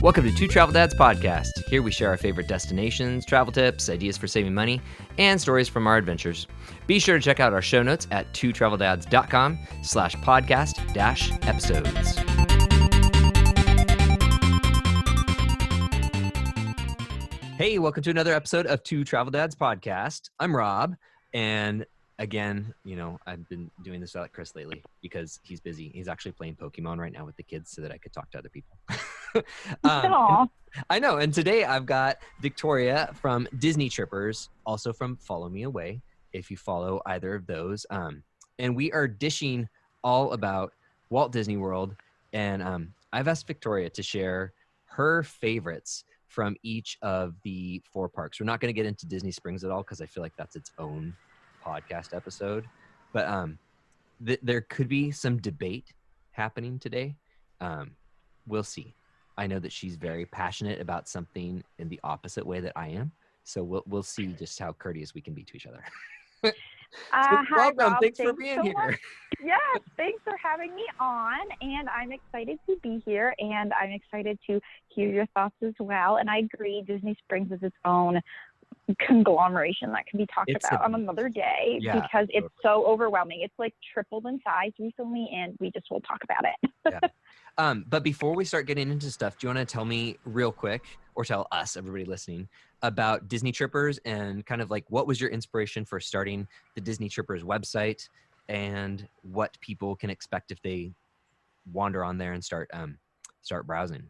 Welcome to Two Travel Dads Podcast. Here we share our favorite destinations, travel tips, ideas for saving money, and stories from our adventures. Be sure to check out our show notes at twotraveldads.com/podcast-episodes. Hey, welcome to another episode of Two Travel Dads Podcast. I'm Rob, and again, I've been doing this without Chris lately because he's busy. He's actually playing Pokemon right now with the kids so that I could talk to other people. I know. And today I've got Victoria from Disney Trippers, also from Follow Me Away, if you follow either of those. And we are dishing all about Walt Disney World. And I've asked Victoria to share her favorites from each of the four parks. We're not going to get into Disney Springs at all because I feel like that's its own podcast episode. But there could be some debate happening today. We'll see. I know that she's very passionate about something in the opposite way that I am. So we'll see just how courteous we can be to each other. Hi, welcome. Rob. Thanks for being here. Yes, thanks for having me on. And I'm excited to be here, and I'm excited to hear your thoughts as well. And I agree, Disney Springs is its own conglomeration that can be talked about on another day because it's so overwhelming. It's like tripled in size recently, and we just will talk about it. But before we start getting into stuff, do you want to tell me real quick, or tell us, everybody listening, about Disney Trippers and kind of like what was your inspiration for starting the Disney Trippers website and what people can expect if they wander on there and start browsing?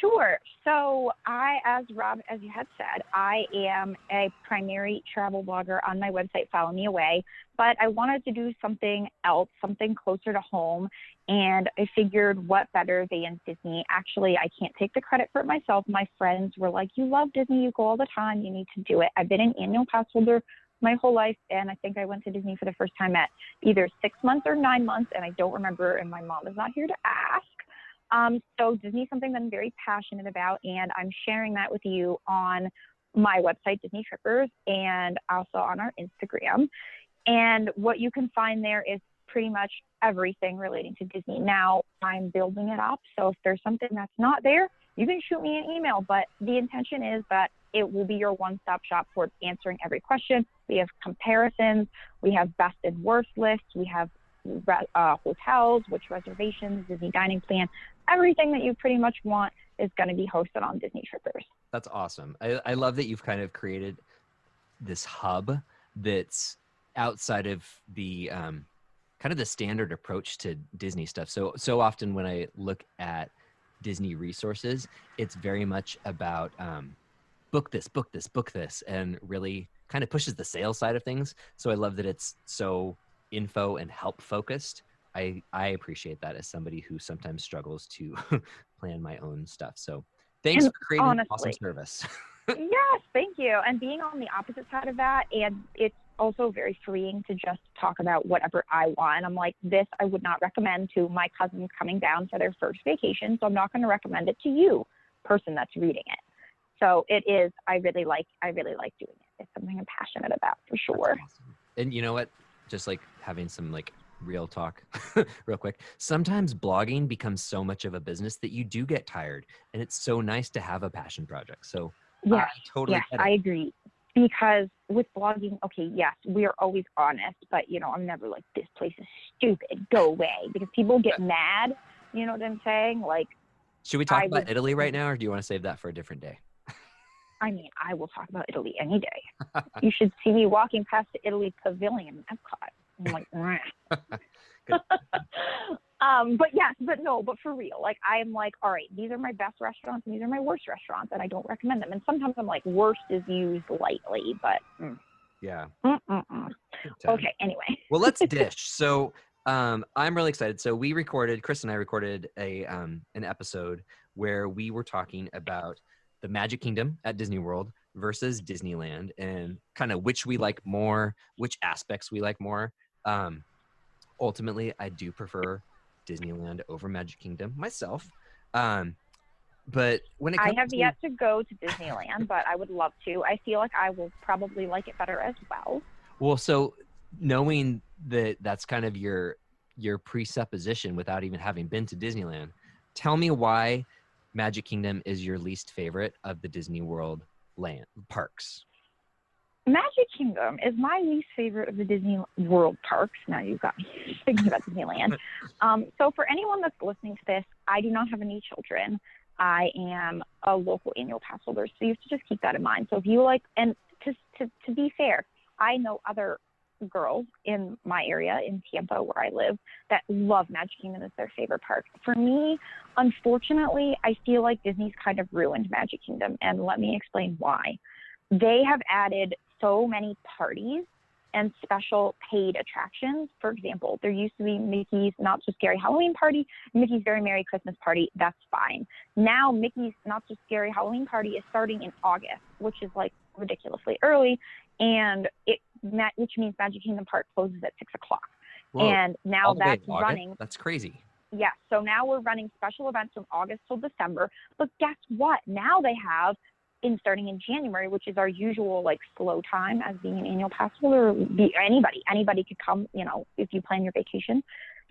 Sure. So as Rob, as you had said, I am a primary travel blogger on my website, Follow Me Away, but I wanted to do something else, something closer to home. And I figured what better than Disney. Actually, I can't take the credit for it myself. My friends were like, you love Disney, you go all the time, you need to do it. I've been an annual pass holder my whole life, and I think I went to Disney for the first time at either 6 months or 9 months, and I don't remember, and my mom is not here to ask. So Disney is something that I'm very passionate about, and I'm sharing that with you on my website, Disney Trippers, and also on our Instagram. And what you can find there is pretty much everything relating to Disney. Now, I'm building it up, so if there's something that's not there, you can shoot me an email, but the intention is that it will be your one-stop shop for answering every question. We have comparisons, we have best and worst lists, we have hotels, which reservations, Disney dining plan, everything that you pretty much want is going to be hosted on Disney Trippers. That's awesome. I love that you've kind of created this hub that's outside of the kind of the standard approach to Disney stuff. So often when I look at Disney resources, it's very much about book this, and really kind of pushes the sales side of things. So I love that it's so info and help focused. I appreciate that as somebody who sometimes struggles to plan my own stuff. So thanks for creating an awesome service. Yes, thank you. And being on the opposite side of that, and it's also very freeing to just talk about whatever I want. I'm like, this I would not recommend to my cousins coming down for their first vacation, so I'm not going to recommend it to you, person that's reading it. So it is, I really like doing it. It's something I'm passionate about for sure. Awesome. And you know what? Just like having some like real talk real quick. Sometimes blogging becomes so much of a business that you do get tired, and it's so nice to have a passion project. So yes, I totally get it. I agree. Because with blogging, okay, yes, we are always honest, but I'm never like, this place is stupid, go away, because people get mad. You know what I'm saying? Like, should we talk about Italy right now, or do you want to save that for a different day? I mean, I will talk about Italy any day. You should see me walking past the Italy Pavilion in Epcot. I'm like, but for real, like, I am like, all right, these are my best restaurants and these are my worst restaurants, and I don't recommend them. And sometimes I'm like, worst is used lightly, but yeah. Okay, anyway. Well, let's dish. So I'm really excited. So Chris and I recorded an episode where we were talking about the Magic Kingdom at Disney World versus Disneyland, and kind of which we like more, which aspects we like more. Ultimately, I do prefer Disneyland over Magic Kingdom myself. But when it comes I have yet to go to Disneyland, but I would love to. I feel like I will probably like it better as well. Well, so knowing that that's kind of your presupposition without even having been to Disneyland, tell me why Magic Kingdom is your least favorite of the Disney World land parks? Magic Kingdom is my least favorite of the Disney World parks. Now you've got me thinking about Disneyland. So for anyone that's listening to this, I do not have any children. I am a local annual pass holder, so you have to just keep that in mind. So if you like, and to be fair, I know other girls in my area in Tampa where I live that love Magic Kingdom as their favorite park. For me, unfortunately, I feel like Disney's kind of ruined Magic Kingdom, and let me explain why. They have added so many parties and special paid attractions. For example, there used to be Mickey's Not So Scary Halloween Party, Mickey's Very Merry Christmas Party. That's fine. Now Mickey's Not So Scary Halloween Party is starting in August, which is like ridiculously early, and which means Magic Kingdom Park closes at 6 o'clock. Whoa, and now that's running. That's crazy. Yeah, so now we're running special events from August till December. But guess what? Now they have starting in January, which is our usual like slow time as being an annual pass holder. Anybody could come, if you plan your vacation.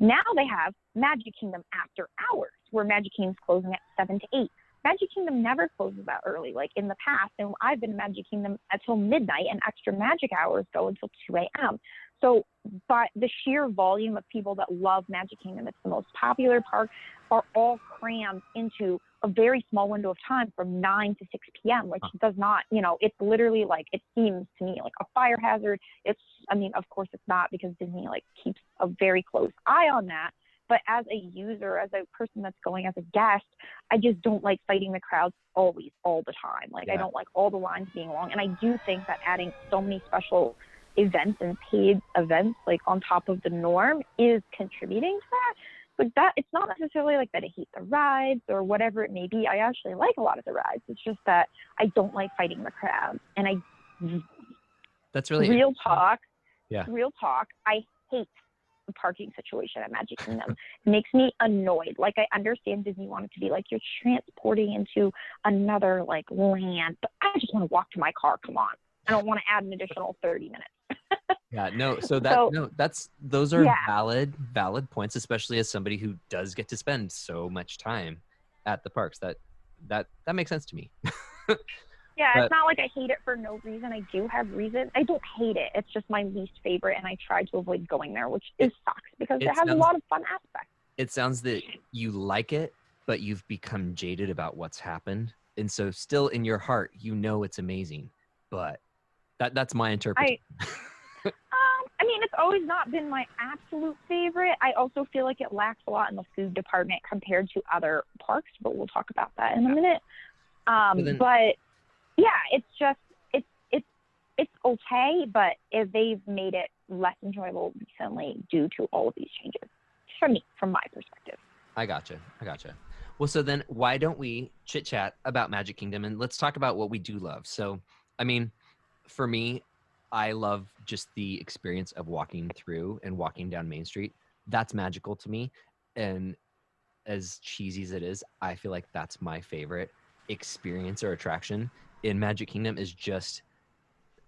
Now they have Magic Kingdom After Hours, where Magic Kingdom's closing at 7 to 8. Magic Kingdom never closes that early, like in the past. And I've been in Magic Kingdom until midnight, and extra magic hours go until 2 a.m. So, but the sheer volume of people that love Magic Kingdom, it's the most popular park, are all crammed into a very small window of time from 9 to 6 p.m., which does not, it's literally like, it seems to me like a fire hazard. Of course it's not, because Disney like keeps a very close eye on that. But as a user, as a person that's going as a guest, I just don't like fighting the crowds always, all the time. Like, I don't like all the lines being long. And I do think that adding so many special events and paid events, like on top of the norm, is contributing to that. But that it's not necessarily like that I hate the rides or whatever it may be. I actually like a lot of the rides. It's just that I don't like fighting the crowds. And that's really real talk. Yeah. Real talk. I hate the parking situation at Magic Kingdom. It makes me annoyed. Like, I understand Disney wanted to be like, you're transporting into another like land, but I just want to walk to my car. Come on. I don't want to add an additional 30 minutes. Yeah, no. Those are valid points, especially as somebody who does get to spend so much time at the parks. That makes sense to me. Yeah, it's not like I hate it for no reason. I do have reason. I don't hate it. It's just my least favorite, and I try to avoid going there, which sucks because it has a lot of fun aspects. It sounds that you like it, but you've become jaded about what's happened, and so still in your heart, it's amazing, but that's my interpretation. It's always not been my absolute favorite. I also feel like it lacks a lot in the food department compared to other parks, but we'll talk about that in a minute. But yeah, it's just it's okay, but they've made it less enjoyable recently due to all of these changes. From my perspective. I gotcha. Well, so then why don't we chit chat about Magic Kingdom, and let's talk about what we do love. So, for me, I love just the experience of walking through and walking down Main Street. That's magical to me. And as cheesy as it is, I feel like that's my favorite experience or attraction in Magic Kingdom, is just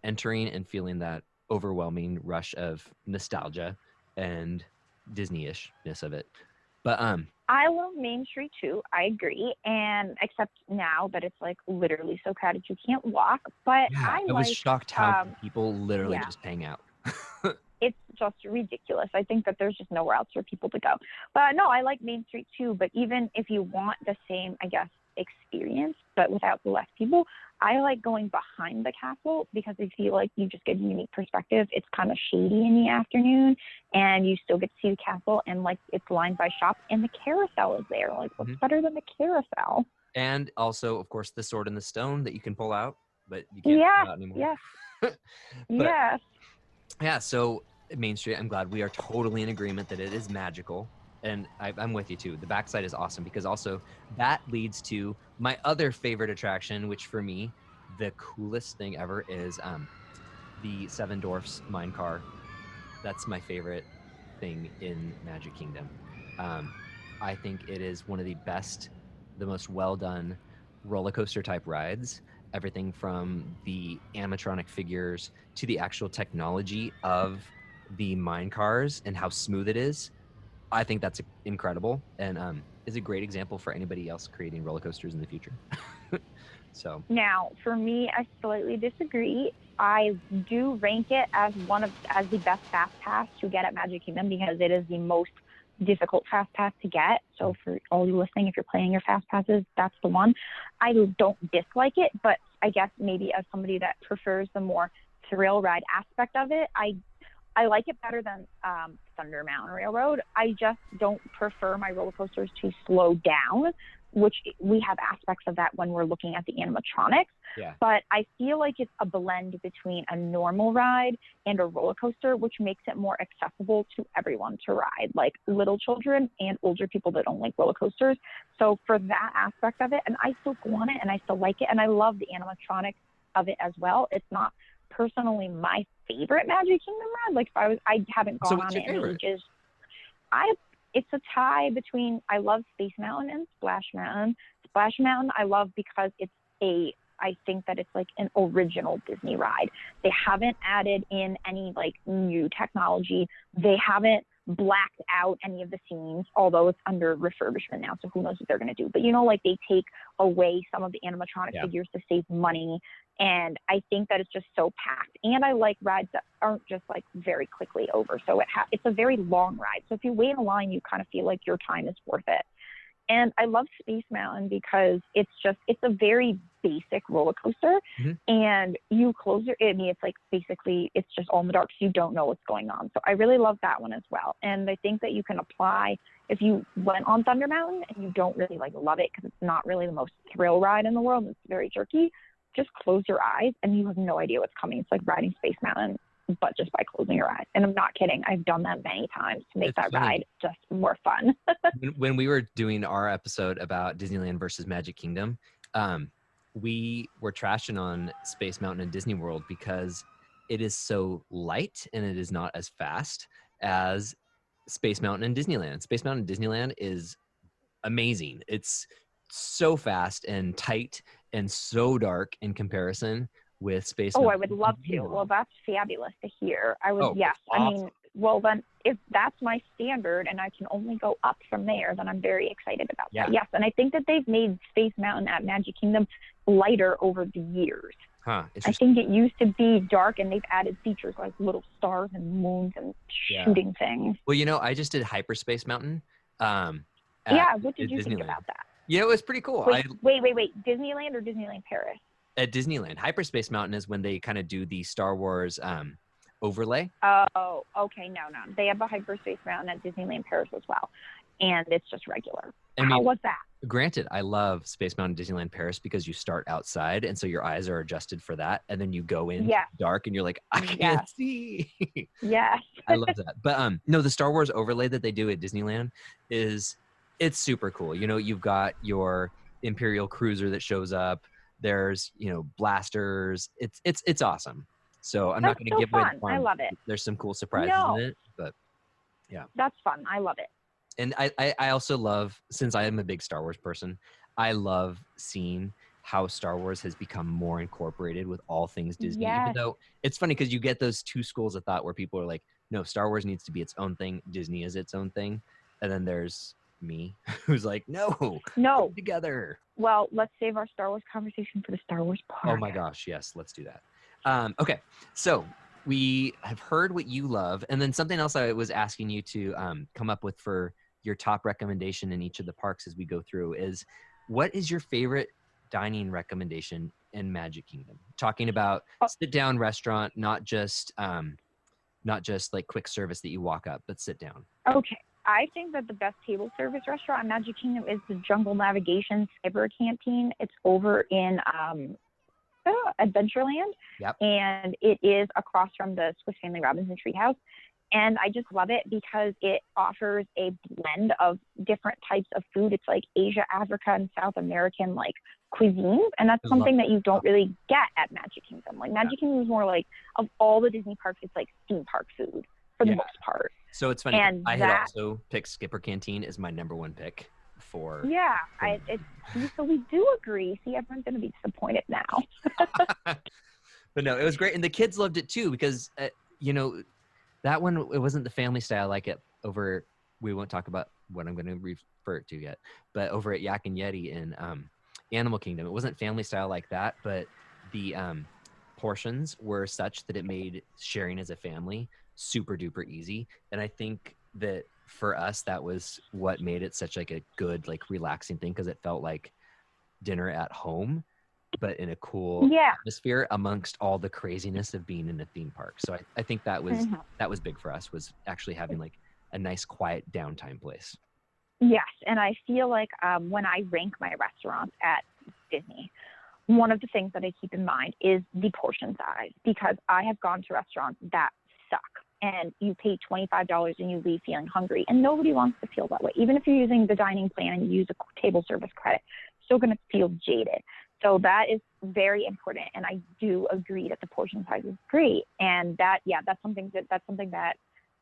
entering and feeling that overwhelming rush of nostalgia and Disney-ishness of it. But I love Main Street too. I agree, and except now that it's like literally so crowded you can't walk. But yeah, I was shocked how people literally just hang out. It's just ridiculous. I think that there's just nowhere else for people to go. But no, I like Main Street too. But even if you want the same, I guess, experience, but without the less people, I like going behind the castle because I feel like you just get a unique perspective. It's kind of shady in the afternoon, and you still get to see the castle, and like it's lined by shops, and the carousel is there. Like, what's better than the carousel? And also, of course, the Sword in the Stone that you can pull out, but you can't pull out anymore. Yes. Yeah, so Main Street, I'm glad we are totally in agreement that it is magical. And I'm with you too. The backside is awesome because also that leads to my other favorite attraction, which for me, the coolest thing ever is the Seven Dwarfs mine car. That's my favorite thing in Magic Kingdom. I think it is one of the best, the most well done roller coaster type rides. Everything from the animatronic figures to the actual technology of the mine cars and how smooth it is. I think that's incredible, and is a great example for anybody else creating roller coasters in the future. So Now, for me, I slightly disagree. I do rank it as as the best fast pass to get at Magic Kingdom because it is the most difficult fast pass to get. So for all you listening, if you're playing your fast passes, that's the one. I don't dislike it, but I guess maybe as somebody that prefers the more thrill ride aspect of it, I like it better than Thunder Mountain Railroad. I just don't prefer my roller coasters to slow down, which we have aspects of that when we're looking at the animatronics. yeah, But I feel like it's a blend between a normal ride and a roller coaster, which makes it more accessible to everyone to ride, like little children and older people that don't like roller coasters. So for that aspect of it, and I still go on it and I still like it, and I love the animatronics of it as well. It's not personally my favorite Magic Kingdom ride. Like I haven't so gone what's on your it in favorite? ages. It's a tie between I love Space Mountain and Splash Mountain. Splash Mountain I love because I think that it's like an original Disney ride. They haven't added in any like new technology. They haven't blacked out any of the scenes, although it's under refurbishment now, so who knows what they're going to do. But like they take away some of the animatronic figures to save money, and I think that it's just so packed. And I like rides that aren't just like very quickly over, so it's a very long ride. So if you wait in line, you kind of feel like your time is worth it. And I love Space Mountain because it's a very basic roller coaster, and you close it's like basically it's just all in the dark, so you don't know what's going on. So I really love that one as well. And I think that you can apply if you went on Thunder Mountain and you don't really like love it because it's not really the most thrill ride in the world. It's very jerky. Just close your eyes and you have no idea what's coming. It's like riding Space Mountain, but just by closing your eyes. And I'm not kidding. I've done that many times to make that ride just more fun. When we were doing our episode about Disneyland versus Magic Kingdom, we were trashing on Space Mountain and Disney World because it is so light and it is not as fast as Space Mountain and Disneyland. Space Mountain and Disneyland is amazing. It's so fast and tight and so dark in comparison with Space Mountain. I would love to. Well, that's fabulous to hear. Yes. Awesome. I mean, well, then if that's my standard and I can only go up from there, then I'm very excited about that. Yes. And I think that they've made Space Mountain at Magic Kingdom lighter over the years. I think it used to be dark, and they've added features like little stars and moons and shooting things. Well, I just did Hyperspace Mountain. What did you think about that? It was pretty cool. Wait. Disneyland or Disneyland Paris? At Disneyland. Hyperspace Mountain is when they kind of do the Star Wars overlay. Oh, okay. No. They have a Hyperspace Mountain at Disneyland Paris as well, and it's just regular. How was that? Granted, I love Space Mountain Disneyland Paris because you start outside, and so your eyes are adjusted for that, and then you go in dark, and you're like, I can't see. Yes. I love that. But no, the Star Wars overlay that they do at Disneyland it's super cool. You've got your Imperial cruiser that shows up. There's blasters. It's awesome. So I'm not going to give away the fun. I love it. There's some cool surprises in it, but yeah, that's fun. I love it. And I also love, since I am a big Star Wars person, I love seeing how Star Wars has become more incorporated with all things Disney. Even though it's funny because you get those two schools of thought where people are like, no, Star Wars needs to be its own thing. Disney is its own thing. And then there's me who's like, no, together. Well, let's save our Star Wars conversation for the Star Wars Park. Oh my gosh, yes, let's do that. Okay, so we have heard what you love, and then something else I was asking you to come up with for your top recommendation in each of the parks as we go through is, what is your favorite dining recommendation in Magic Kingdom? Talking about sit-down restaurant, not just like quick service that you walk up, but sit down. Okay. I think that the best table service restaurant in Magic Kingdom is the Jungle Navigation Cyber Canteen. It's over in Adventureland, and it is across from the Swiss Family Robinson Treehouse. And I just love it because it offers a blend of different types of food. It's like Asia, Africa, and South American like cuisines, and that's something that you don't really get at Magic Kingdom. Like Magic Kingdom is more like, of all the Disney parks, it's like theme park food for the most part. So it's funny. And I had also picked Skipper Canteen as my number one pick for. Yeah, so we do agree. See, everyone's going to be disappointed now. But no, it was great, and the kids loved it too because that one, it wasn't the family style like it over we won't talk about what I'm going to refer to yet, but over at Yak and Yeti in Animal Kingdom, it wasn't family style like that, but the portions were such that it made sharing as a family super duper easy. And I think that for us, that was what made it such like a good, like relaxing thing, because it felt like dinner at home, but in a cool atmosphere amongst all the craziness of being in a theme park. So I think that was big for us, was actually having like a nice quiet downtime place. Yes, and I feel like when I rank my restaurants at Disney, one of the things that I keep in mind is the portion size, because I have gone to restaurants that suck and you pay $25 and you leave feeling hungry, and nobody wants to feel that way. Even if you're using the dining plan and you use a table service credit, you're still going to feel jaded. So that is very important, and I do agree that the portion size is great, and that's something that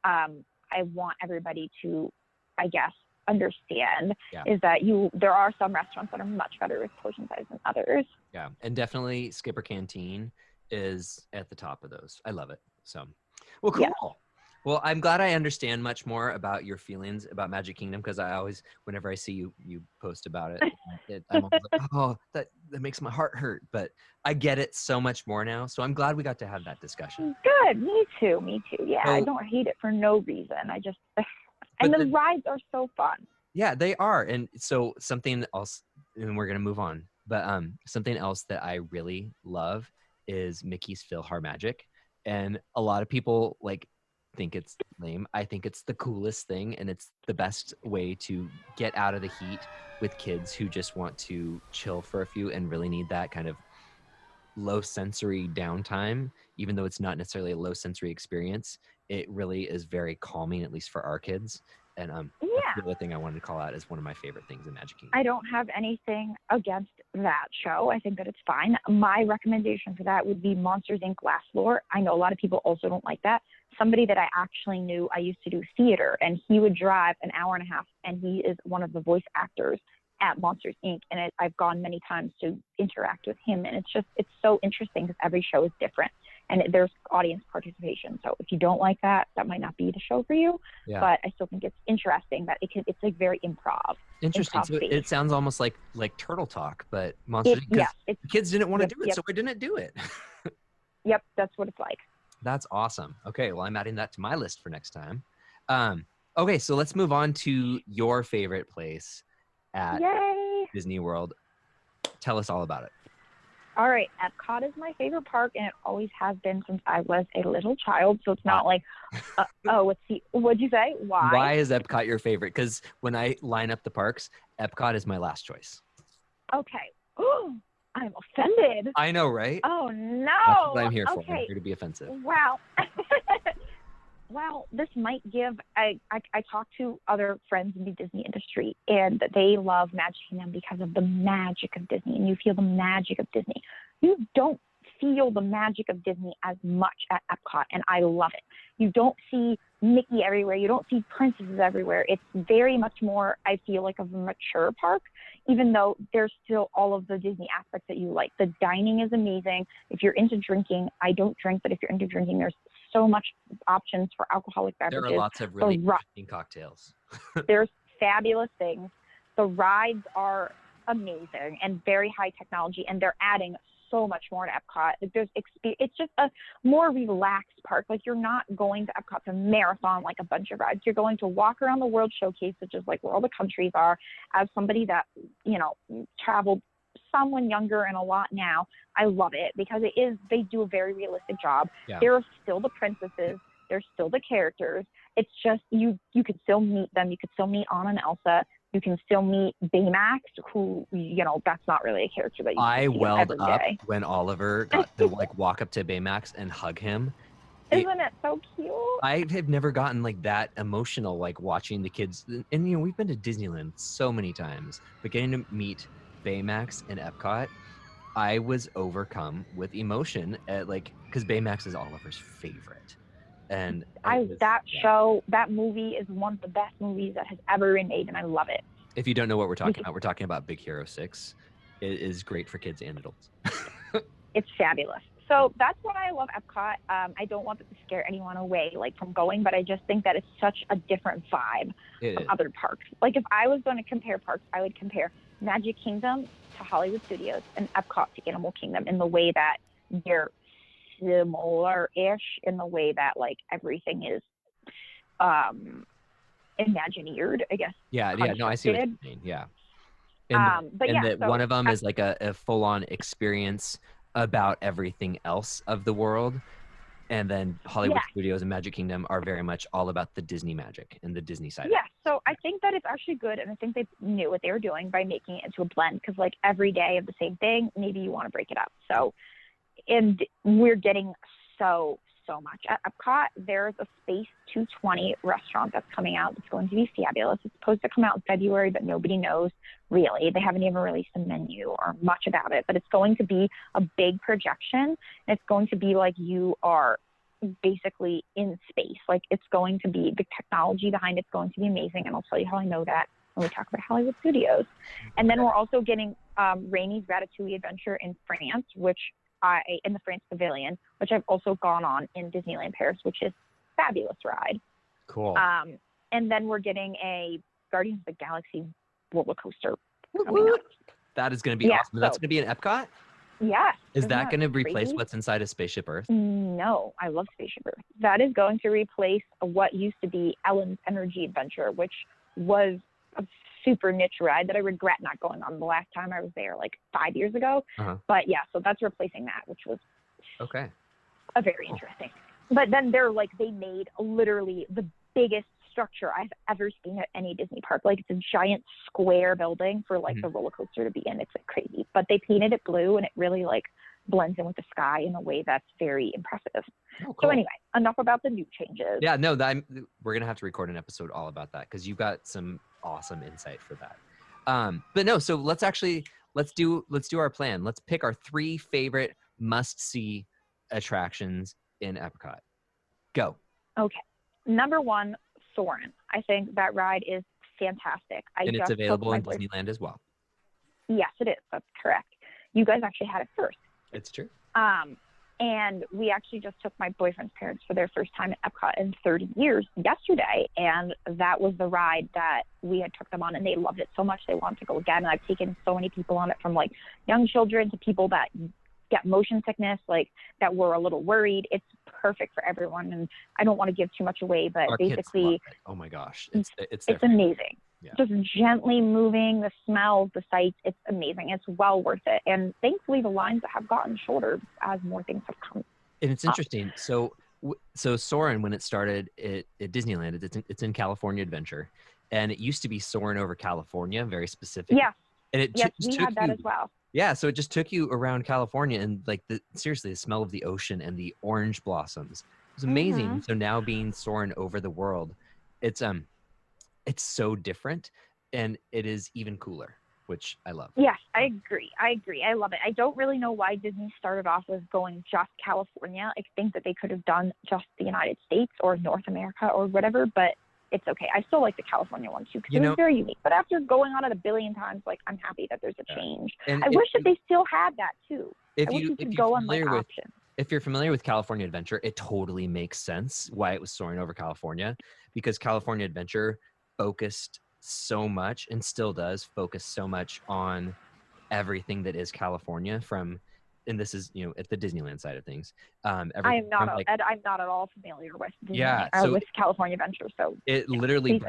I want everybody to, I guess, understand, is that there are some restaurants that are much better with portion size than others. Yeah, and definitely Skipper Canteen is at the top of those. I love it. So, well, cool. Yeah. Well, I'm glad I understand much more about your feelings about Magic Kingdom, because I always, whenever I see you post about it, I'm always like, oh, that makes my heart hurt. But I get it so much more now. So I'm glad we got to have that discussion. Good. Me too. Yeah, so, I don't hate it for no reason. And the rides are so fun. Yeah, they are. And so something else, and we're going to move on, but something else that I really love is Mickey's PhilharMagic. And a lot of people think it's lame. I think it's the coolest thing, and it's the best way to get out of the heat with kids who just want to chill for a few and really need that kind of low sensory downtime. Even though it's not necessarily a low sensory experience, it really is very calming, at least for our kids. And that's the other thing I wanted to call out as one of my favorite things in Magic Kingdom. I don't have anything against that show. I think that it's fine. My recommendation for that would be Monsters, Inc. Last Floor. I know a lot of people also don't like that. Somebody that I actually knew, I used to do theater, and he would drive an hour and a half, and he is one of the voice actors at Monsters, Inc. And I've gone many times to interact with him, and it's so interesting because every show is different, and there's audience participation. So if you don't like that, that might not be the show for you. Yeah. But I still think it's interesting that it's like very improv. Interesting. So it sounds almost like Turtle Talk, but Monsters, because the kids didn't want to do it, so we didn't do it. Yep, that's what it's like. That's awesome. Okay, well, I'm adding that to my list for next time. Okay, so let's move on to your favorite place at Disney World. Tell us all about it. All right, Epcot is my favorite park, and it always has been since I was a little child. So it's not like, what'd you say? Why? Why is Epcot your favorite? Because when I line up the parks, Epcot is my last choice. Okay. Oh, I'm offended. I know, right? Oh, no. That's what I'm here for. I'm here to be offensive. Wow. Well, this might give, I talk to other friends in the Disney industry, and they love Magic Kingdom because of the magic of Disney, and you feel the magic of Disney. You don't feel the magic of Disney as much at Epcot, and I love it. You don't see Mickey everywhere. You don't see princesses everywhere. It's very much more, I feel like, of a mature park, even though there's still all of the Disney aspects that you like. The dining is amazing. If you're into drinking, I don't drink, but if you're into drinking, there's so much options for alcoholic beverages. There are lots of really interesting cocktails. There's fabulous things. The rides are amazing and very high technology, and they're adding so much more to Epcot. It's just a more relaxed park. Like, you're not going to Epcot to marathon like a bunch of rides. You're going to walk around the World Showcase, which is like where all the countries are. As somebody that, traveled someone younger and a lot now, I love it because they do a very realistic job. Yeah. There are still the princesses. There's still the characters. It's just, you could still meet them. You could still meet Anna and Elsa. You can still meet Baymax, who, that's not really a character that you I see welled every up day. when Oliver got to walk up to Baymax and hug him. Isn't it so cute? I have never gotten that emotional, watching the kids. And, we've been to Disneyland so many times, but getting to meet Baymax and Epcot, I was overcome with emotion because Baymax is Oliver's favorite. And that movie is one of the best movies that has ever been made, and I love it. If you don't know what we're talking about, we're talking about Big Hero 6. It is great for kids and adults. It's fabulous. So that's why I love Epcot. I don't want it to scare anyone away, like, from going, but I just think that it's such a different vibe It from is. other parks. Like, if I was going to compare parks, I would compare Magic Kingdom to Hollywood Studios and Epcot to Animal Kingdom in the way that they're similar-ish, in the way that, like, everything is Imagineered, I guess. Yeah. No, I see what Constructed. you mean. Yeah. And But and yeah, that one so of them is like a full-on experience about everything else of the world. And then yeah, Hollywood Studios and Magic Kingdom are very much all about the Disney magic and the Disney side of yeah. it. So I think that it's actually good, and I think they knew what they were doing by making it into a blend. Because, like, every day of the same thing, maybe you want to break it up. So, and we're getting so much at Epcot. There's a Space 220 restaurant that's coming out. It's going to be fabulous. It's supposed to come out in February, but nobody knows really. They haven't even released a menu or much about it. But it's going to be a big projection. And it's going to be like you are basically in space. Like, it's going to be, the technology behind it's going to be amazing. And I'll tell you how I know that when we talk about Hollywood Studios. And then we're also getting Rainey's Ratatouille Adventure in France, which in the France Pavilion, which I've also gone on in Disneyland Paris, which is a fabulous ride. Cool. And then we're getting a Guardians of the Galaxy roller coaster Woot coming woot. up. That is going to be awesome. That's going to be in Epcot? Yes. Is Isn't that going to crazy? replace what's inside of Spaceship Earth? No, I love Spaceship Earth. That is going to replace what used to be Ellen's Energy Adventure, which was a super niche ride that I regret not going on the last time I was there, like 5 years ago. Uh-huh. But yeah, so that's replacing that, which was Okay. a very interesting. But then they made literally the biggest structure I've ever seen at any Disney park. Like, it's a giant square building for, like, the roller coaster to be in. It's, like, crazy. But they painted it blue, and it really, like, blends in with the sky in a way that's very impressive. Oh, cool. So anyway, enough about the new changes. Yeah, no, we're going to have to record an episode all about that because you've got some awesome insight for that. But no, so let's do our plan. Let's pick our 3 favorite must-see attractions in Epcot. Go. Okay. Number 1, Soarin'. I think that ride is fantastic. And it's available in Disneyland as well. Yes, it is. That's correct. You guys actually had it first. It's true. And we actually just took my boyfriend's parents for their first time at Epcot in 30 years yesterday. And that was the ride that we had took them on, and they loved it so much they wanted to go again. And I've taken so many people on it, from, like, young children to people that get motion sickness, like, that were a little worried. It's perfect for everyone. And I don't want to give too much away, but Our kids basically, love it. Oh my gosh. It's amazing. Yeah. Just gently moving, the smells, the sights. It's amazing. It's well worth it. And thankfully, the lines have gotten shorter as more things have come. And it's interesting. So Soarin', when it started at Disneyland, it's in California Adventure, and it used to be Soarin' over California, very specific. Yeah. And it Yes, just we took had that you, as well. Yeah, so it just took you around California, and, like, seriously, the smell of the ocean and the orange blossoms. It was amazing. Mm-hmm. So now being Soarin' over the world, it's so different, and it is even cooler, which I love. Yes, I agree. I love it. I don't really know why Disney started off with going just California. I think that they could have done just the United States or North America or whatever, but it's okay. I still like the California one too, because it was very unique. But after going on it a billion times, like, I'm happy that there's a change. And I wish that they still had that too. I wish you could go on, like, options. If you're familiar with California Adventure, it totally makes sense why it was Soaring over California, because California Adventure focused so much, and still does focus so much, on everything that is California, and this is, at the Disneyland side of things. I'm not at all familiar with with California Adventure, so it literally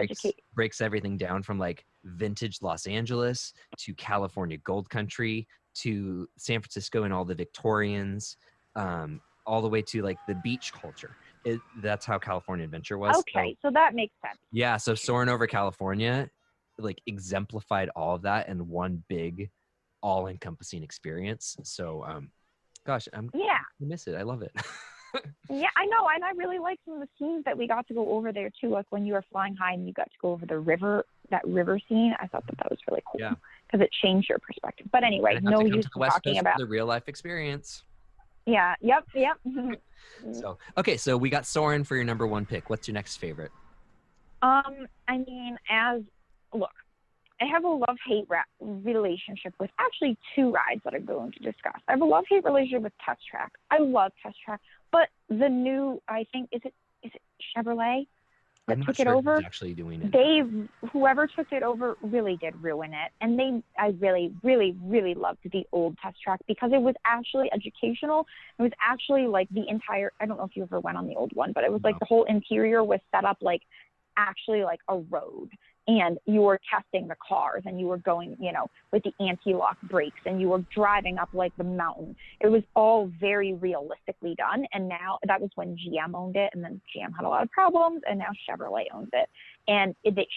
breaks everything down from, like, vintage Los Angeles to California Gold Country to San Francisco and all the Victorians, all the way to, like, the beach culture. That's how California Adventure was. Okay, so that makes sense. Yeah, so Soaring over California, like, exemplified all of that in one big, all-encompassing experience. So, gosh, I miss it. I love it. Yeah, I know, and I really like some of the scenes that we got to go over there too. Like, when you were flying high and you got to go over the river, that river scene. I thought that was really cool because it changed your perspective. But anyway, no use in talking about the real life experience. Yeah. Yep. So, okay, so we got Soarin' for your number 1 pick. What's your next favorite? I mean, look, I have a love-hate relationship with actually two rides that I'm going to discuss. I have a love-hate relationship with Test Track. I love Test Track, but the new, I think, is it Chevrolet that I'm not took it sure who's over? actually doing it. Whoever took it over really did ruin it. And I really, really, really loved the old Test Track because it was actually educational. It was actually like the entire, I don't know if you ever went on the old one, but it was like the whole interior was set up like actually like a road, and you were testing the cars, and you were going, with the anti-lock brakes, and you were driving up like the mountain. It was all very realistically done. And now that was when GM owned it, and then GM had a lot of problems, and now Chevrolet owns it. And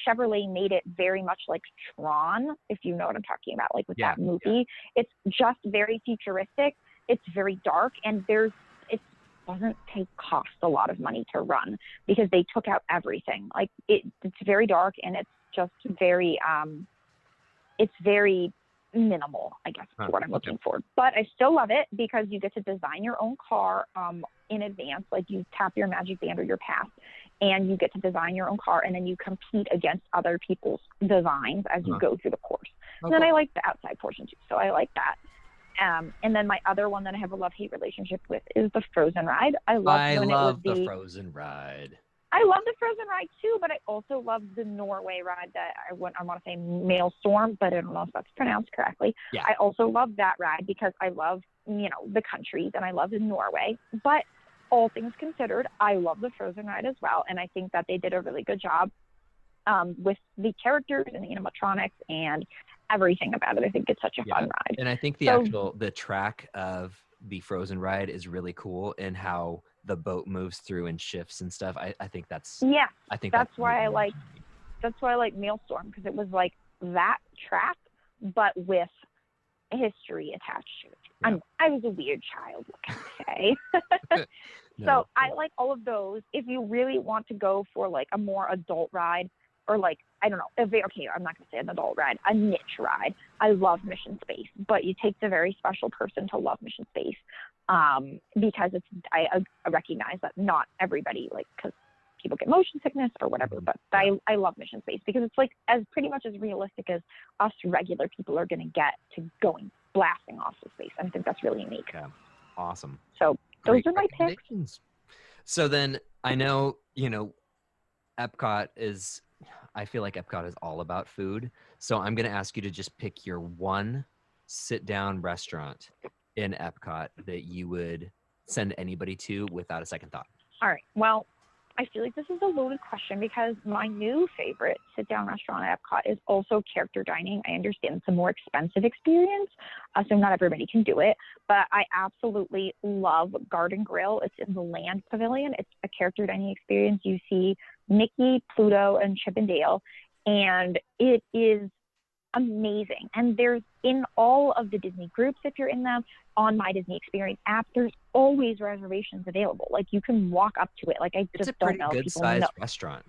Chevrolet made it very much like Tron, if you know what I'm talking about, like with that movie. Yeah. It's just very futuristic. It's very dark, and doesn't cost a lot of money to run because they took out everything. Like it's very dark, and it's just very minimal, I guess is what I'm looking for. But I still love it because you get to design your own car in advance. Like you tap your magic band or your pass, and you get to design your own car, and then you compete against other people's designs as you go through the course. And then I like the outside portion too, so I like that. And then my other one that I have a love-hate relationship with is the Frozen ride. I love the Frozen ride. I love the Frozen ride too, but I also love the Norway ride that I want to say Maelstrom, but I don't know if that's pronounced correctly. Yeah. I also love that ride because I love, the countries, and I love Norway. But all things considered, I love the Frozen ride as well, and I think that they did a really good job with the characters and the animatronics and everything about it. I think it's such a fun ride. And I think the track of the Frozen ride is really cool, and how the boat moves through and shifts and stuff. I think that's why I like Maelstrom, because it was like that track but with history attached to it. Yeah. I was a weird child, what can I say? So I like all of those. If you really want to go for like a more adult ride, or like, I don't know, I'm not going to say an adult ride, a niche ride. I love Mission Space, but you take the very special person to love Mission Space because I recognize that not everybody, like, because people get motion sickness or whatever, but I love Mission Space because it's like as pretty much as realistic as us regular people are going to get to going blasting off to space. I think that's really unique. Yeah. Awesome. So those are my picks. So then I know, I feel like Epcot is all about food. So I'm going to ask you to just pick your one sit-down restaurant in Epcot that you would send anybody to without a second thought. All right. Well, I feel like this is a loaded question because my new favorite sit-down restaurant at Epcot is also character dining. I understand it's a more expensive experience, so not everybody can do it. But I absolutely love Garden Grill. It's in the Land Pavilion. It's a character dining experience. You see Mickey, Pluto, and Chip and Dale, and it is amazing. And there's in all of the Disney groups, if you're in them, on My Disney Experience app, there's always reservations available. Like you can walk up to it. Like it's a pretty good sized restaurant.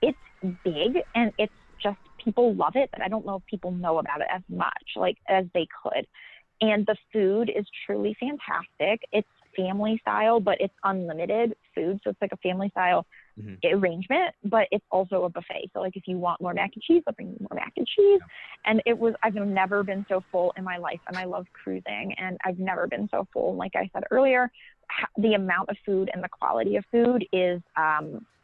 It's big, and it's just people love it, but I don't know if people know about it as much like as they could. And the food is truly fantastic. It's family style, but it's unlimited food, so it's like a family style arrangement, but it's also a buffet. So like if you want more mac and cheese, they'll bring you more mac and cheese. And I've never been so full in my life, and I love cruising, and I've never been so full. Like I said earlier, the amount of food and the quality of food is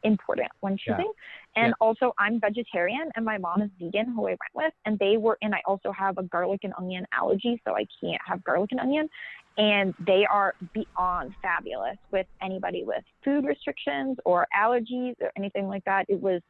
important when choosing. And also I'm vegetarian, and my mom is vegan, who I went with, and I also have a garlic and onion allergy, so I can't have garlic and onion. And they are beyond fabulous with anybody with food restrictions or allergies or anything like that. It was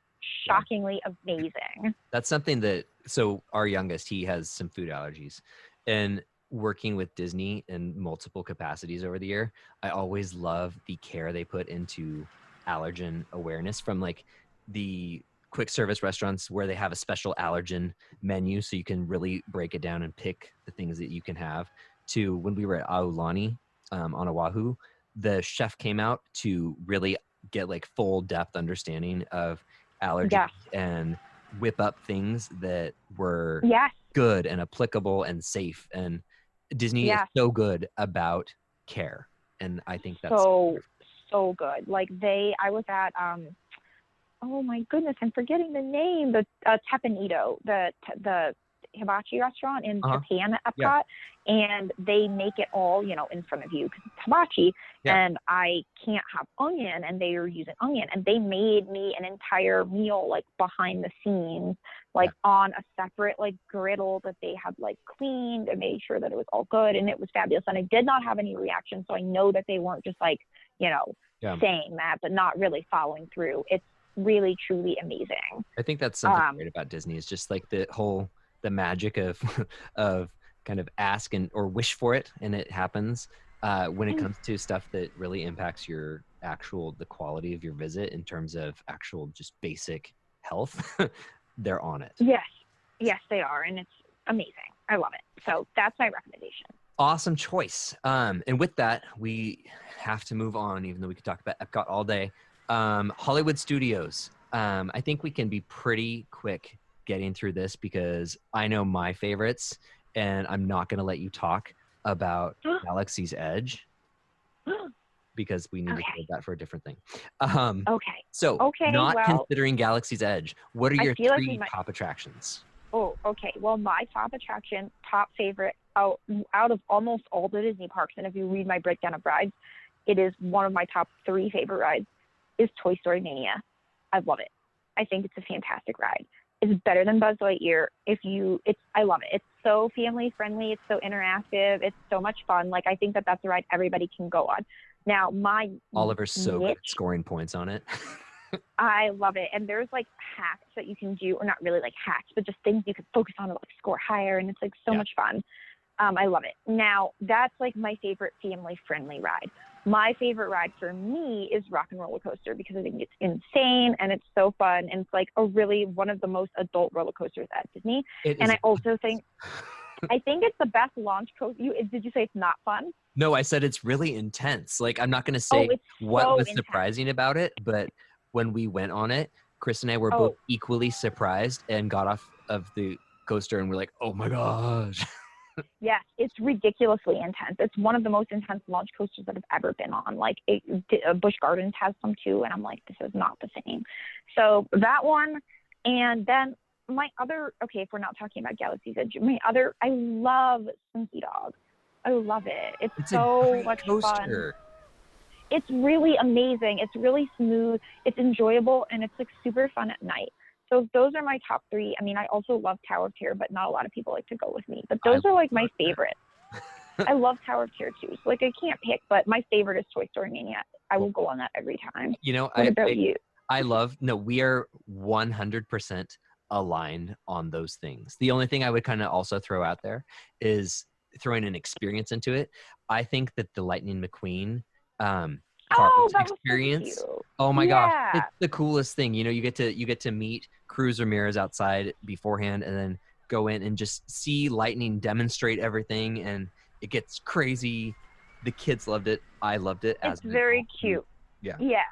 shockingly amazing. That's something so our youngest, he has some food allergies, and working with Disney in multiple capacities over the year, I always love the care they put into allergen awareness, from like the quick service restaurants where they have a special allergen menu so you can really break it down and pick the things that you can have, to when we were at Aulani on Oahu, the chef came out to really get like full depth understanding of allergies and whip up things that were good and applicable and safe. And Disney is so good about care. And I think that's so good. Like I was at oh my goodness, I'm forgetting the name. The Teppanydo, the hibachi restaurant in Uh-huh. Japan at Yeah. Epcot, and they make it all, in front of you because it's hibachi, Yeah. and I can't have onion, and they are using onion, and they made me an entire meal like behind the scenes, like on a separate like griddle that they had like cleaned and made sure that it was all good, and it was fabulous. And I did not have any reaction, so I know that they weren't just like, Yeah. saying that, but not really following through. It's really, truly amazing. I think that's something great about Disney is just like the magic of of kind of ask or wish for it and it happens when it comes to stuff that really impacts the quality of your visit in terms of actual just basic health. They're on it. Yes, they are, and it's amazing. I love it. So that's my recommendation. Awesome choice. And with that, we have to move on, even though we could talk about Epcot all day. Hollywood Studios. I think we can be pretty quick getting through this because I know my favorites, and I'm not going to let you talk about Galaxy's Edge because we need to save that for a different thing. Okay. So, not considering Galaxy's Edge, what are your three top attractions? Oh, okay. Well, my top attraction, top favorite out of almost all the Disney parks, and if you read my breakdown of rides, it is one of my top 3 favorite rides, is Toy Story Mania. I love it. I think it's a fantastic ride. It's better than Buzz Lightyear. I love it. It's so family friendly. It's so interactive. It's so much fun. Like, I think that's a ride everybody can go on. Now, Oliver's so good at scoring points on it. I love it. And there's like hacks that you can do, or not really like hacks, but just things you can focus on to like score higher. And it's like so much fun. I love it. Now, that's like my favorite family friendly ride. My favorite ride for me is Rock and Roller Coaster because I think it's insane and it's so fun. And it's like one of the most adult roller coasters at Disney. And I also think it's the best launch coaster. Did you say it's not fun? No, I said it's really intense. Like, I'm not going to say what was surprising about it, but when we went on it, Chris and I were both equally surprised and got off of the coaster and we're like, oh my gosh. Yes, it's ridiculously intense. It's one of the most intense launch coasters that I've ever been on. Like, Busch Gardens has some too, and I'm like, this is not the same. So that one, and then my other, if we're not talking about Galaxy's Edge, I love Slinky Dog. I love it. It's so much fun. It's really amazing. It's really smooth. It's enjoyable, and it's like super fun at night. So those are my top 3. I mean, I also love Tower of Terror, but not a lot of people like to go with me. But those are like my favorite. I love Tower of Terror too. So like I can't pick, but my favorite is Toy Story Mania. I will go on that every time. What about you? We are 100% aligned on those things. The only thing I would kind of also throw out there is throwing an experience into it. I think that the Lightning McQueen experience. So oh my gosh, it's the coolest thing. You get to meet Cruz Ramirez outside beforehand, and then go in and just see Lightning demonstrate everything, and it gets crazy. The kids loved it. I loved it. It's very cute. Yeah. Yes,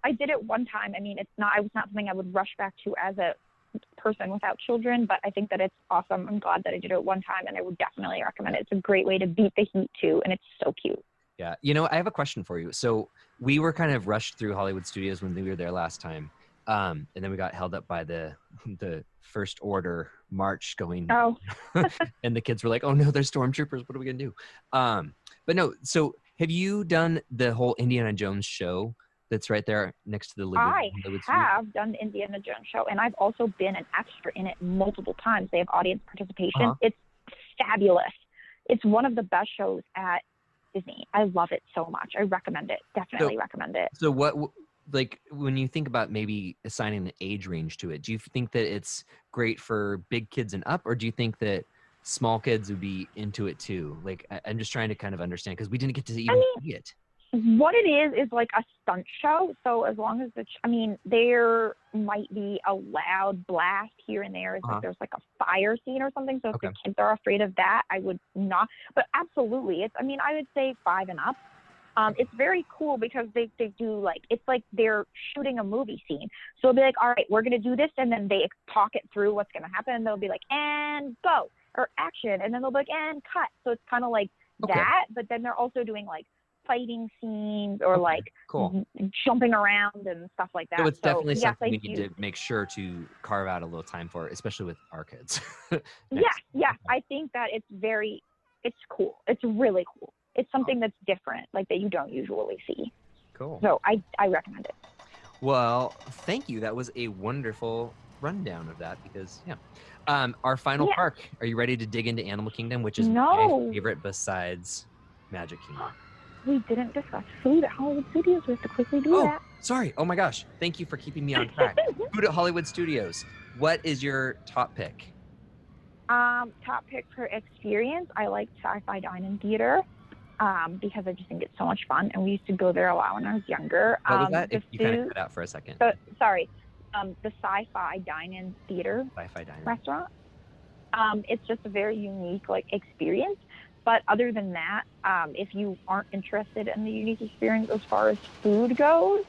I did it one time. I mean, it was not something I would rush back to as a person without children, but I think that it's awesome. I'm glad that I did it one time, and I would definitely recommend it. It's a great way to beat the heat too, and it's so cute. Yeah. I have a question for you. So we were kind of rushed through Hollywood Studios when we were there last time. And then we got held up by the First Order march going. Oh. And the kids were like, oh no, there's stormtroopers. What are we going to do? But no, so have you done the whole Indiana Jones show that's right there next to the Hollywood Studios? I have done the Indiana Jones show, and I've also been an extra in it multiple times. They have audience participation. It's fabulous. It's one of the best shows at Disney. I love it so much. I recommend it. Definitely recommend it. So when you think about maybe assigning an age range to it, do you think that it's great for big kids and up, or do you think that small kids would be into it too? Like, I'm just trying to kind of understand because we didn't get to even see it. What it is like a stunt show. So as long as there might be a loud blast here and there. If there's like a fire scene or something. So if the kids are afraid of that, I would not. But absolutely, I would say 5 and up. It's very cool because they do it's like they're shooting a movie scene. So it'll be like, all right, we're going to do this. And then they talk it through what's going to happen. And they'll be like, and go, or action. And then they'll be like, and cut. So it's kind of like that. But then they're also doing like fighting scenes or Okay, like cool. jumping around and stuff like So that. it's So definitely yes, something I we need do. to make sure to carve out a little time for, especially with our kids. Yes, Next. yes. Okay, I think that it's cool. It's really cool. It's something that's different, like that you don't usually see. cool. So I recommend it. Well, thank you. That was a wonderful rundown of that because, yeah. Our final Yeah. park. Are you ready to dig into Animal Kingdom, which is my No, favorite besides Magic Kingdom? we didn't discuss food at Hollywood Studios. We have to quickly do Oh, that. sorry. Oh my gosh. Thank you for keeping me on track. Food at Hollywood Studios. What is your top pick? Top pick for experience. I like Sci-Fi Dine-In Theater because I just think it's so much fun, and we used to go there a lot when I was younger. What was that? The If you kind of food, cut out for a second. sorry, the Sci-Fi Dine-In Theater Sci-fi diner. restaurant. It's just a very unique like experience. But other than that, if you aren't interested in the unique experience as far as food goes,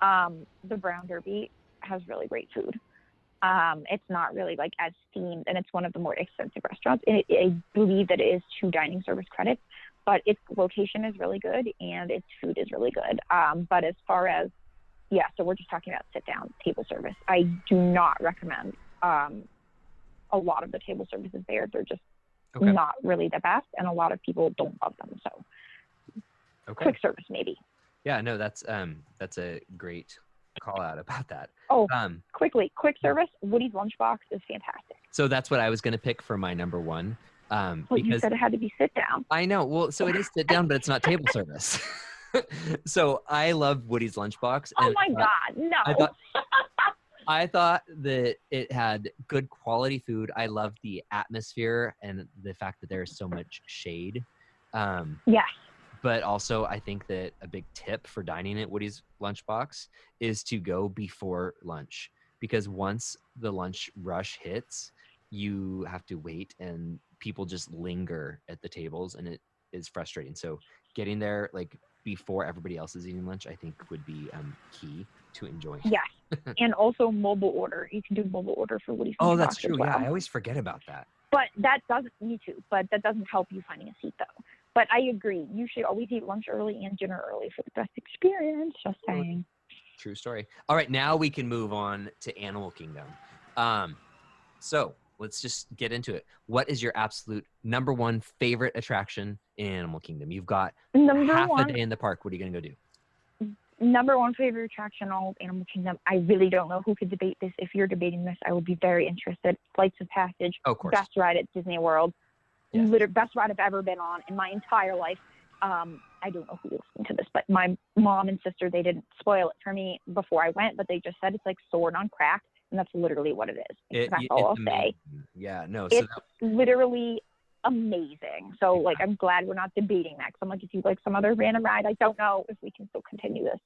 the Brown Derby has really great food. It's not really like as themed, and it's one of the more expensive restaurants. And I believe that it is 2 dining service credits, but its location is really good and its food is really good. But as far as so we're just talking about sit down table service. I do not recommend a lot of the table services there. They're just not really the best, and a lot of people don't love them. So quick service maybe. Yeah, no, that's a great call out about that. Oh, quick service. Woody's Lunchbox is fantastic. So that's what I was going to pick for my number one. But because you said it had to be sit down. I know. Well, so it is sit down, but it's not table service. So I love Woody's Lunchbox. Oh my God, no. I thought that it had good quality food. I love the atmosphere and the fact that there's so much shade. Yes. But also, I think that a big tip for dining at Woody's Lunchbox is to go before lunch, because once the lunch rush hits, you have to wait and people just linger at the tables, and it is frustrating. So getting there like before everybody else is eating lunch, I think would be key to enjoying. Yes. And also mobile order. You can do mobile order for Woody's Lunchbox. Oh, that's true. Well. Yeah, I always forget about that. But that doesn't help you finding a seat though. But I agree. You should always eat lunch early and dinner early for the best experience. Just saying. True story. All right, now we can move on to Animal Kingdom. So let's just get into it. What is your absolute number one favorite attraction in Animal Kingdom? You've got half a day in the park. What are you going to go do? Number one favorite attraction in all of Animal Kingdom. I really don't know who could debate this. If you're debating this, I would be very interested. Flights of Passage. Oh, of course. Best ride at Disney World. Yes. Literally best ride I've ever been on in my entire life. I don't know who listened to this, but my mom and sister, they didn't spoil it for me before I went, but they just said it's like Sword on crack, and that's literally what it is. That's all I'll say. Yeah, no. It's literally amazing. So like, I'm glad we're not debating that, because I'm like, if you like some other random ride, I don't know if we can still continue this.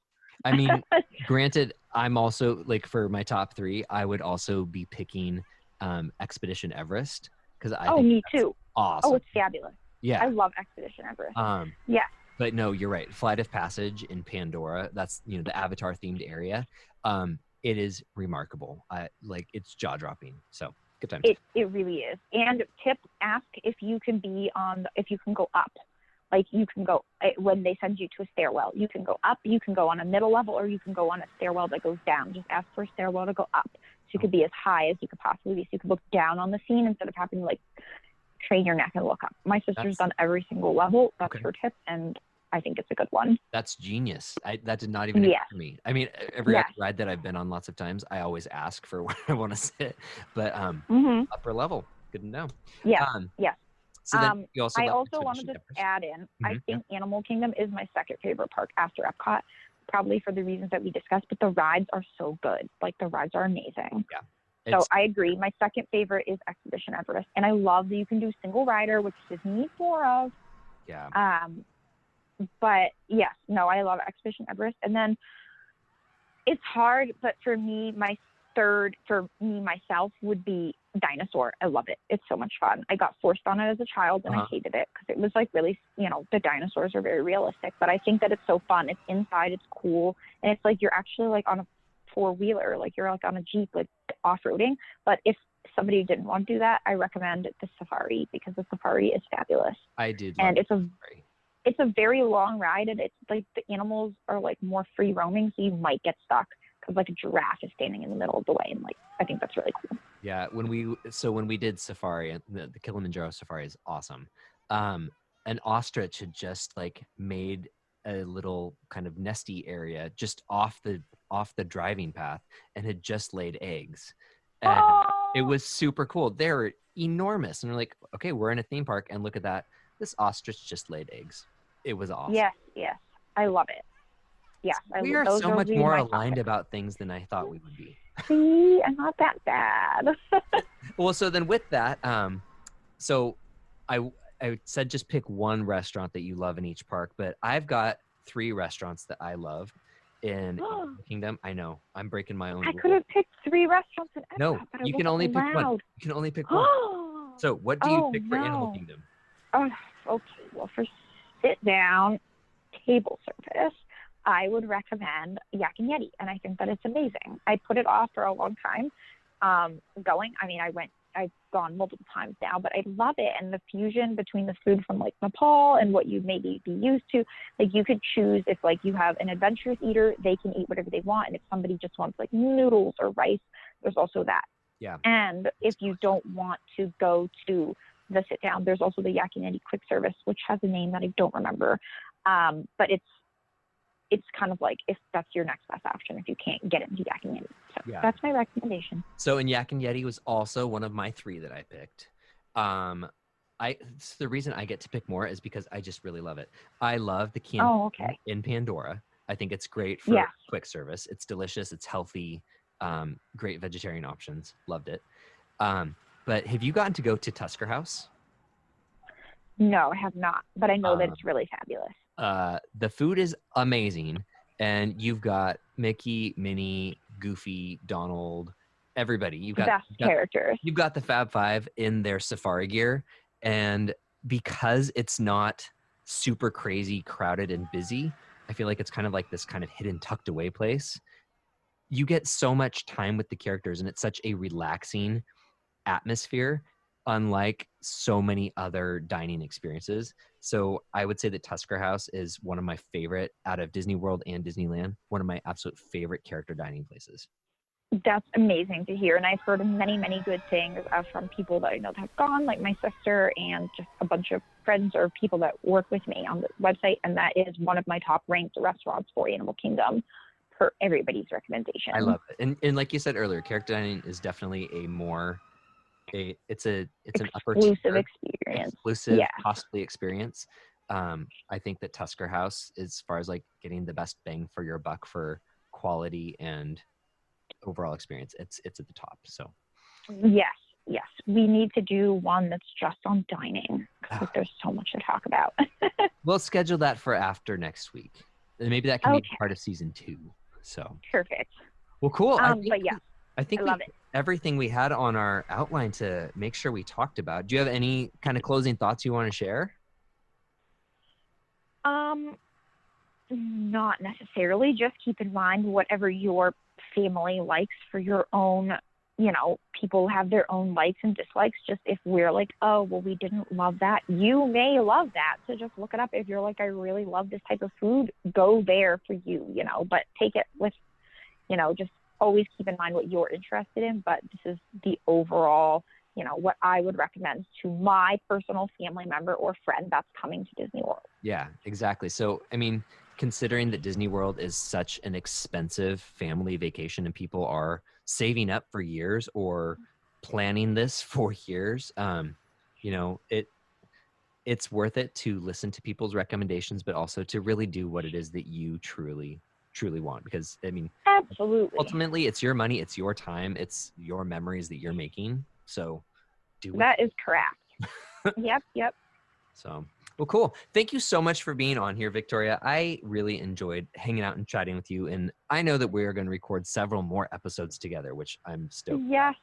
I mean, granted, I'm also like, for my top 3, I would also be picking Expedition Everest, because I think me too. Awesome. Oh, it's fabulous. Yeah, I love Expedition Everest. Yeah. But no, you're right. Flight of Passage in Pandora, that's, the Avatar themed area. It is remarkable. It's jaw dropping. So good times. It really is. And ask if you can go up. Like, you can go, when they send you to a stairwell, you can go up, you can go on a middle level, or you can go on a stairwell that goes down. Just ask for a stairwell to go up. So you could be as high as you could possibly be. So you could look down on the scene instead of having to like train your neck and look up. My sister's done every single level. That's her tip, and I think it's a good one. That's genius. That did not even occur to me. I mean, every ride that I've been on lots of times, I always ask for where I want to sit. But upper level, good to know. Yeah. So then you also I also want to just add in, I think Animal Kingdom is my second favorite park after Epcot, probably for the reasons that we discussed, but the rides are so good. Like, the rides are amazing. Yeah. So I agree. My second favorite is Expedition Everest. And I love that you can do single rider, which Disney needs more of. Yeah. But yes, no, I love Expedition Everest. And then it's hard, but for me, myself would be Dinosaur. I love it. It's so much fun. I got forced on it as a child, and I hated it because it was like really, the dinosaurs are very realistic, but I think that it's so fun. It's inside, it's cool, and it's like you're actually like on a 4-wheeler, like you're like on a Jeep, like off-roading. But if somebody didn't want to do that, I recommend the Safari, because the Safari is fabulous. I did. And it's it's a very long ride, and it's like the animals are like more free roaming, so you might get stuck because like a giraffe is standing in the middle of the way, and like I think that's really cool. Yeah, when we did safari, and the Kilimanjaro safari is awesome. An ostrich had just like made a little kind of nesty area just off the driving path and had just laid eggs. And it was super cool. They're enormous. And we're like, okay, we're in a theme park and look at that. This ostrich just laid eggs. It was awesome. Yes. I love it. Yeah. We are so much more aligned about things than I thought we would be. See, I'm not that bad. Well, so then with that, so I said just pick one restaurant that you love in each park, but I've got 3 restaurants that I love in Animal Kingdom. I know, I'm breaking my own I rule. could have picked 3 restaurants in Epcot, No, but you can only pick one. You can only pick one. So what do you pick for Animal Kingdom? Oh, okay. Well, for sit down table service, I would recommend Yak and Yeti, and I think that it's amazing. I put it off for a long time going. I mean, I've gone multiple times now, but I love it. And the fusion between the food from like Nepal and what you maybe be used to, like you could choose if like you have an adventurous eater, they can eat whatever they want. And if somebody just wants like noodles or rice, there's also that. Yeah. And if you don't want to go to the sit down, there's also the Yak and Yeti quick service, which has a name that I don't remember. But it's kind of like if that's your next best option if you can't get into Yak and Yeti. So that's my recommendation. So in Yak and Yeti was also one of my 3 that I picked. The reason I get to pick more is because I just really love it. I love the candy in Pandora. I think it's great for quick service. It's delicious. It's healthy. Great vegetarian options. Loved it. But have you gotten to go to Tusker House? No, I have not, but I know that it's really fabulous. The food is amazing, and you've got Mickey, Minnie, Goofy, Donald, everybody. You've got characters. You've got the Fab Five in their safari gear, and because it's not super crazy, crowded, and busy, I feel like it's kind of like this kind of hidden, tucked away place. You get so much time with the characters, and it's such a relaxing atmosphere, unlike so many other dining experiences. So I would say that Tusker House is one of my favorite out of Disney World and Disneyland, one of my absolute favorite character dining places. That's amazing to hear. And I've heard many, many good things from people that I know that have gone, like my sister and just a bunch of friends or people that work with me on the website. And that is one of my top ranked restaurants for Animal Kingdom per everybody's recommendation. I love it. And like you said earlier, character dining is definitely it's an upper tier, exclusive, costly experience. I think that Tusker House, as far as like getting the best bang for your buck for quality and overall experience, it's at the top. So yes, we need to do one that's just on dining because there's so much to talk about. We'll schedule that for after next week, and maybe that can be part of season 2. So perfect. Well, cool. I think love it. Everything we had on our outline to make sure we talked about. Do you have any kind of closing thoughts you want to share? Not necessarily. Just keep in mind whatever your family likes for your own, people have their own likes and dislikes. Just if we're like, oh, well, we didn't love that, you may love that. So just look it up. If you're like, I really love this type of food, go there for you, but take it with, just always keep in mind what you're interested in. But this is the overall, what I would recommend to my personal family member or friend that's coming to Disney World. Yeah, exactly. So, I mean, considering that Disney World is such an expensive family vacation and people are saving up for years or planning this for years, it's worth it to listen to people's recommendations, but also to really do what it is that you truly want. Because, I mean, absolutely, ultimately, it's your money, it's your time, it's your memories that you're making. So do that is correct. Yep. So, well, cool. Thank you so much for being on here, Victoria. I really enjoyed hanging out and chatting with you. And I know that we're going to record several more episodes together, which I'm stoked. Yes,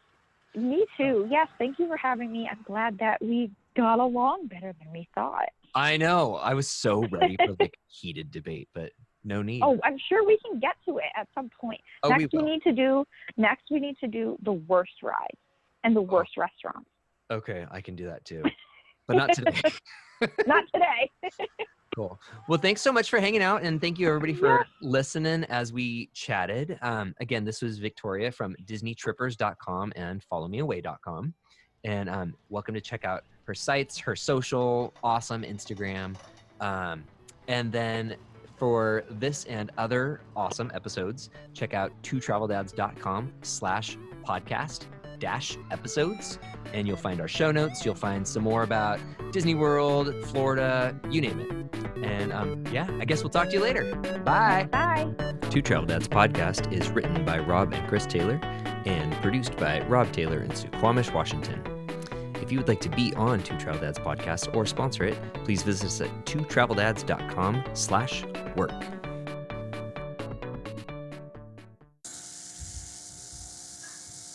me too. Yes, thank you for having me. I'm glad that we got along better than we thought. I know. I was so ready for like heated debate, but no need. Oh, I'm sure we can get to it at some point. Oh, Next, we need to do the worst rides and the worst restaurants. Okay, I can do that too. But not today. Not today. Cool. Well, thanks so much for hanging out, and thank you everybody for Yeah. listening as we chatted. Again, this was Victoria from DisneyTrippers.com and FollowMeAway.com, and welcome to check out her sites, her social, awesome Instagram, and then for this and other awesome episodes, check out twotraveldads.com/podcast-episodes, and you'll find our show notes. You'll find some more about Disney World, Florida, you name it. And yeah, I guess we'll talk to you later. Bye. Bye. Two Travel Dads podcast is written by Rob and Chris Taylor and produced by Rob Taylor in Suquamish, Washington. If you would like to be on Two Travel Dads podcast or sponsor it, please visit us at twotraveldads.com/work.